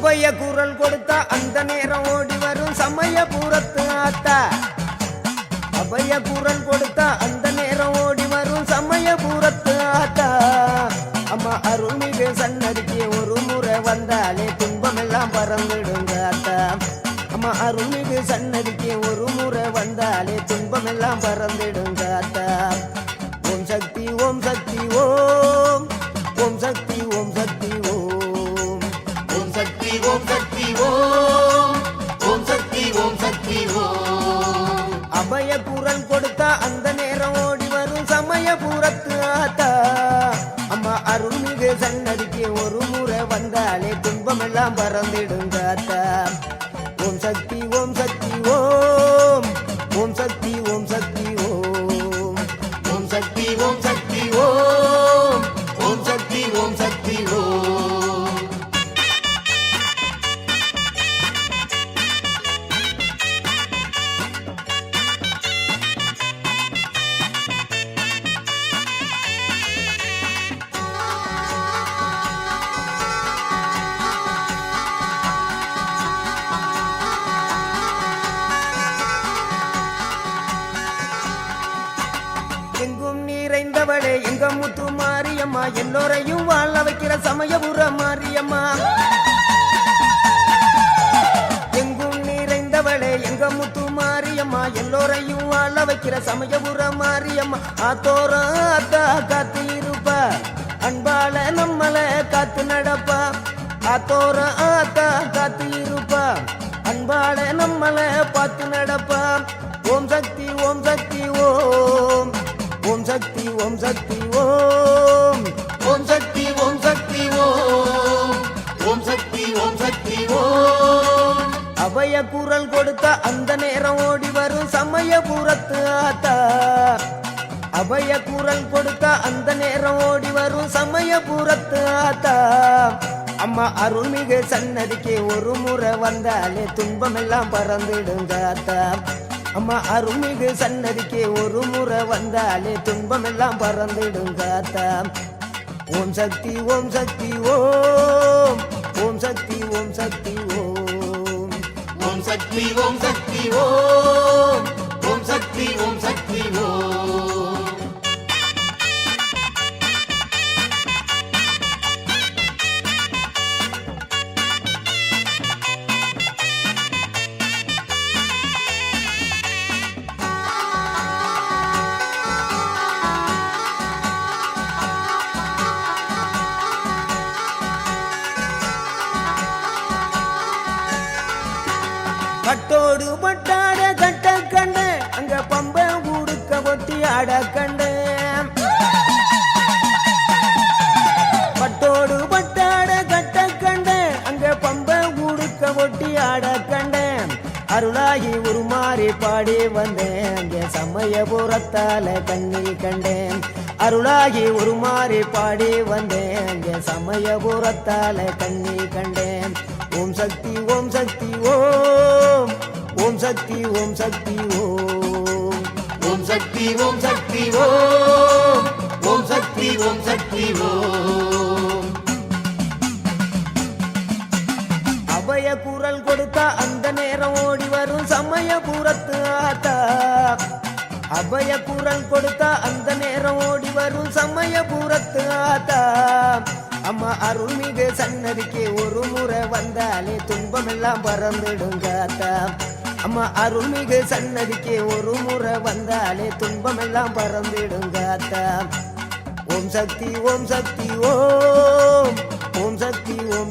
அபய குரல் கொடுத்தா அந்த நேரம் ஓடி வரும் சமயபுரத்து ஆத்தா. அபய குரல் கொடுத்தா அந்த நேரம் ஓடி வரும் சமயபுரத்து ஆத்தா. அம்மா அருள்மிகு சன்னதிக்கு ஒரு முறை வந்தாலே துன்பமெல்லாம் பறந்துடுங்க ஆத்தா. அம்மா அருள்மிகு சன்னதிக்கு ஒரு முறை வந்தாலே துன்பமெல்லாம் பறந்துடுங்க ஆத்தா. ஓம் சக்தி ஓம் சக்தி ஓம் ஓம் சக்தி ஓம் சக்தி ஓம் ஓம் சக்தி ஓம் சக்தி ஓம் ஓம் சக்தி ஓம் சக்தி ஓம். அபய குரல் கொடுத்தா அந்த நேரம் ஓடி வரும் சமயபுரத்து ஆத்தா. அம்மா அருள்மிகு சன்னதிக்கு ஒரு முறை வந்தாலே துன்பமெல்லாம் பறந்திடுங்க ஆத்தா. ஓம் சக்தி ஓம் சக்தி ஓம் ஓம் சக்தி ஓம் சக்தி ஓம் ஓம் சக்தி ஓம் சக்தி ஓம் ஓம் சக்தி ஓம் சக்தி ஓம். எங்கும் நிறைந்தவளே எங்க முத்து மாரியம்மா, எல்லோரையும் வாழ வைக்கிற சமயபுர மாரியம்மா. எங்கும் நிறைந்தவளே எங்க முத்து மாரியம்மா, எல்லோரையும் வாழ வைக்கிற சமயபுர மாரியம்மா. ஆத்தோர ஆத்தா காத்து இருப்பா, அன்பால நம்மள காத்து நடப்பா. ஆத்தோர ஆத்தா காத்து இருப்பா, அன்பால நம்மள பார்த்து நடப்பா. ஓம் சக்தி ஓம் சக்தி ஓம் ஓம் சக்தி ஓம் சக்தி ஓம் ஓம் சக்தி ஓம் சக்தி ஓம் ஓம் சக்தி ஓம் சக்தி ஓம். அபய குரல் கொடுத்தா அந்த நேரம் ஓடி வரும் சமயபுரத்து ஆத்தா. அபய குரல் கொடுத்தா அந்த நேரம் ஓடி வரும் சமயபுரத்து ஆத்தா. அம்மா அருள்மிகு சன்னதிக்கு ஒரு முறை வந்தாலே துன்பமெல்லாம் பறந்துடுங்க ஆத்தா. அம்மா அருள்மிகு சன்னதிக்கு ஒரு முறை வந்தாலே துன்பமெல்லாம் பறந்துடுங்க ஆத்தா. ஓம் சக்தி ஓம் சக்தி ஓம் ஓம் சக்தி ஓம் சக்தி ஓம் ஓம் சக்தி ஓம் சக்தி ஓம் ஓம் சக்தி ஓம் சக்தி ஓம். பட்டோடு பட்டாட கட்ட கண்ட அங்க பம்ப ஊடுக்க ஒட்டி ஆட கண்ட. பட்டோடு பட்டாட கட்ட கண்ட அங்க பம்ப ஊடுக்க ஒட்டி ஆட கண்ட. அருளாகி உருமாறி பாடி வந்தேன் அங்கே சமயபுரத்தால கண்ணி கண்டேன். அருளாகி உருமாறி பாடி வந்தேன் அங்கே சமயபுரத்தால கண்ணி கண்டேன். ஓம் சக்தி ஓம் சக்தி ஓம் ஓம் சக்தி ஓம் சக்தி ஓம் ஓம் சக்தி ஓம் சக்தி ஓம் ஓம் சக்தி ஓம் சக்தி ஓம். அபய குரல் கொடுத்தா அந்த நேரம் ஓடி வரும் சமயபுரத்து ஆத்தா. அபய குரல் கொடுத்தா அந்த நேரம் ஓடி வரும் சமயபுரத்து ஆத்தா. அம்மா அருள்மிகு சன்னதிக்கு ஒரு முறை வந்தாலே துன்பமெல்லாம் பறந்துடுங்க ஆத்தா. அம்மா அருள்மிகு சன்னதிக்கு ஒரு முறை வந்தாலே துன்பமெல்லாம் பறந்துடுங்க ஆத்தா. ஓம் சக்தி ஓம் சக்தி ஓம் ஓம் சக்தி ஓம்